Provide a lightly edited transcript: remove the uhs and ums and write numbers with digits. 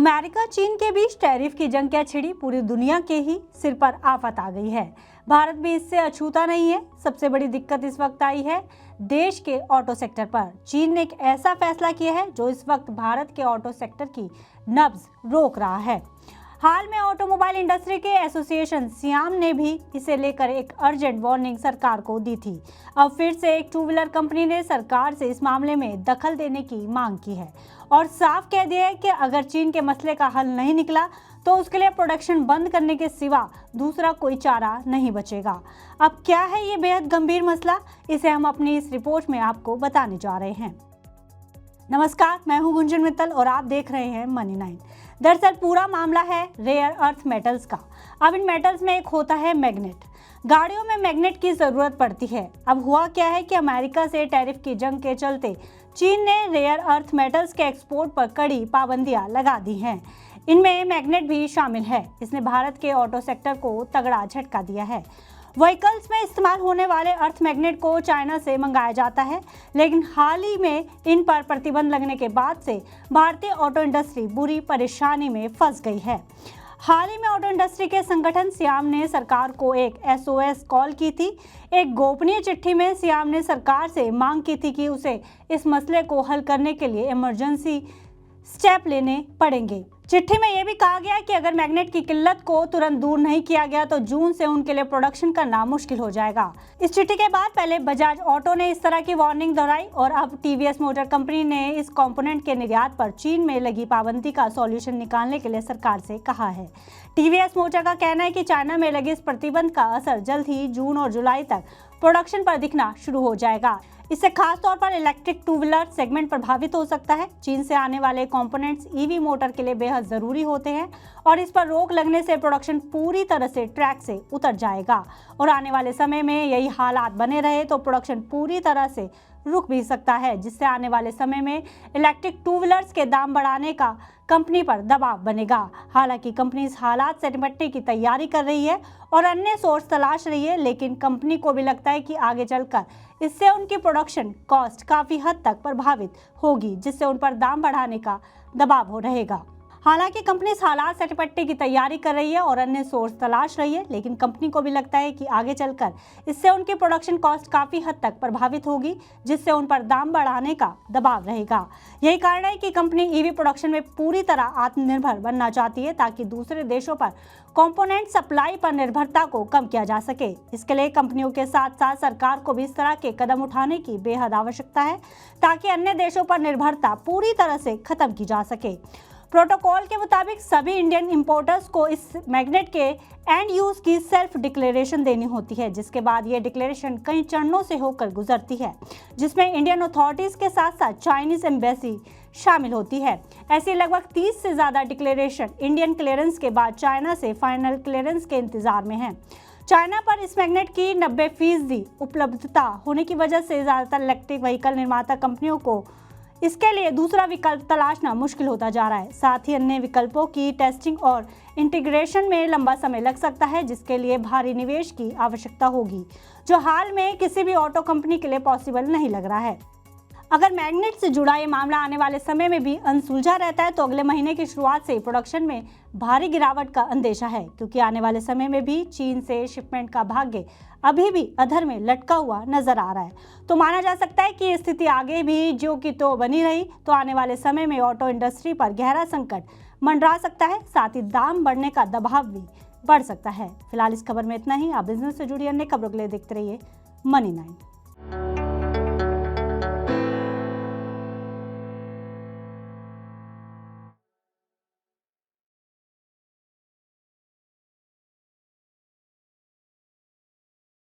America चीन के बीच tariff की जंग क्या छिड़ी, पूरी दुनिया के ही सिर पर आफत आ गई है। भारत भी इससे अछूता नहीं है। सबसे बड़ी दिक्कत इस वक्त आई है देश के ऑटो सेक्टर पर। चीन ने एक ऐसा फैसला किया है जो इस वक्त भारत के ऑटो सेक्टर की नब्ज रोक रहा है। हाल में ऑटोमोबाइल इंडस्ट्री के एसोसिएशन सियाम ने भी इसे लेकर एक अर्जेंट वार्निंग सरकार को दी थी। अब फिर से एक टू व्हीलर कंपनी ने सरकार से इस मामले में दखल देने की मांग की है और साफ कह दिया है कि अगर चीन के मसले का हल नहीं निकला तो उसके लिए प्रोडक्शन बंद करने के सिवा दूसरा कोई चारा नहीं बचेगा। अब क्या है ये बेहद गंभीर मसला, इसे हम अपनी इस रिपोर्ट में आपको बताने जा रहे हैं। नमस्कार, मैं हूं गुंजन मित्तल और आप देख रहे हैं मनी 9। दरअसल पूरा मामला है रेयर अर्थ मेटल्स का। अब इन मेटल्स में एक होता है मैग्नेट। गाड़ियों में मैग्नेट की जरूरत पड़ती है। अब हुआ क्या है कि अमेरिका से टैरिफ की जंग के चलते चीन ने रेयर अर्थ मेटल्स के एक्सपोर्ट पर कड़ी पाबंदियां लगा दी हैं। इनमें मैग्नेट भी शामिल है। इसने भारत के ऑटो सेक्टर को तगड़ा झटका दिया है। व्हीकल्स में इस्तेमाल होने वाले अर्थ मैग्नेट को चाइना से मंगाया जाता है, लेकिन हाल ही में इन पर प्रतिबंध लगने के बाद से भारतीय ऑटो इंडस्ट्री बुरी परेशानी में फंस गई है। हाल ही में ऑटो इंडस्ट्री के संगठन सियाम ने सरकार को एक SOS कॉल की थी। एक गोपनीय चिट्ठी में सियाम ने सरकार से मांग की थी कि उसे इस मसले को हल करने के लिए इमरजेंसी स्टेप लेने पड़ेंगे। चिट्ठी में यह भी कहा गया कि अगर मैग्नेट की किल्लत को तुरंत दूर नहीं किया गया तो जून से उनके लिए प्रोडक्शन करना मुश्किल हो जाएगा। इस चिट्ठी के बाद पहले बजाज ऑटो ने इस तरह की वार्निंग दोहराई और अब TVS मोटर कंपनी ने इस कंपोनेंट के निर्यात पर चीन में लगी पाबंदी का सॉल्यूशन निकालने के लिए सरकार से कहा है। TVS मोटर का कहना है कि चाइना में लगे इस प्रतिबंध का असर जल्द ही जून और जुलाई तक प्रोडक्शन पर दिखना शुरू हो जाएगा। इससे खास तौर पर इलेक्ट्रिक टू व्हीलर सेगमेंट प्रभावित हो सकता है। चीन से आने वाले कंपोनेंट्स EV मोटर के लिए बेहद जरूरी होते हैं और इस पर रोक लगने से प्रोडक्शन पूरी तरह से ट्रैक से उतर जाएगा और आने वाले समय में यही हालात बने रहे तो प्रोडक्शन पूरी तरह से रुक भी सकता है, जिससे आने वाले समय में इलेक्ट्रिक टू व्हीलर्स के दाम बढ़ाने का कंपनी पर दबाव बनेगा। हालांकि कंपनी इस हालात से निपटने की तैयारी कर रही है और अन्य सोर्स तलाश रही है, लेकिन कंपनी को भी लगता है कि आगे चलकर इससे उनकी प्रोडक्शन कॉस्ट काफ़ी हद तक प्रभावित होगी, जिससे उन पर दाम बढ़ाने का दबाव हो रहेगा। हालांकि कंपनी इस हालात से निपटने की तैयारी कर रही है और अन्य सोर्स तलाश रही है, लेकिन कंपनी को भी लगता है कि आगे चलकर इससे उनकी प्रोडक्शन कॉस्ट काफ़ी हद तक प्रभावित होगी, जिससे उन पर दाम बढ़ाने का दबाव रहेगा। यही कारण है कि कंपनी EV प्रोडक्शन में पूरी तरह आत्मनिर्भर बनना चाहती है ताकि दूसरे देशों पर कंपोनेंट सप्लाई पर निर्भरता को कम किया जा सके। इसके लिए कंपनियों के साथ साथ सरकार को भी इस तरह के कदम उठाने की बेहद आवश्यकता है ताकि अन्य देशों पर निर्भरता पूरी तरह से खत्म की जा सके। प्रोटोकॉल के मुताबिक सभी इंडियन इंपोर्टर्स को इस मैग्नेट के एंड यूज की सेल्फ डिक्लेरेशन देनी होती है, जिसके बाद ये डिक्लेरेशन कई चरणों से होकर गुजरती है, जिसमें इंडियन अथॉरिटीज के साथ साथ चाइनीज एम्बेसी शामिल होती है। ऐसी लगभग 30 से ज़्यादा डिक्लेरेशन इंडियन क्लियरेंस के बाद चाइना से फाइनल क्लियरेंस के इंतजार में है। चाइना पर इस मैग्नेट की 90% उपलब्धता होने की वजह से ज़्यादातर इलेक्ट्रिक व्हीकल निर्माता कंपनियों को इसके लिए दूसरा विकल्प तलाशना मुश्किल होता जा रहा है। साथ ही अन्य विकल्पों की टेस्टिंग और इंटीग्रेशन में लंबा समय लग सकता है, जिसके लिए भारी निवेश की आवश्यकता होगी, जो हाल में किसी भी ऑटो कंपनी के लिए पॉसिबल नहीं लग रहा है। अगर मैग्नेट से जुड़ा ये मामला आने वाले समय में भी अनसुलझा रहता है तो अगले महीने की शुरुआत से प्रोडक्शन में भारी गिरावट का अंदेशा है, क्योंकि आने वाले समय में भी चीन से शिपमेंट का भाग्य अभी भी अधर में लटका हुआ नजर आ रहा है। तो माना जा सकता है कि स्थिति आगे भी जो कि तो बनी रही तो आने वाले समय में ऑटो इंडस्ट्री पर गहरा संकट मंडरा सकता है। साथ ही दाम बढ़ने का दबाव भी बढ़ सकता है। फिलहाल इस खबर में इतना ही। आप बिजनेस से जुड़ी अन्य खबरों के लिए देखते रहिए मनी 9।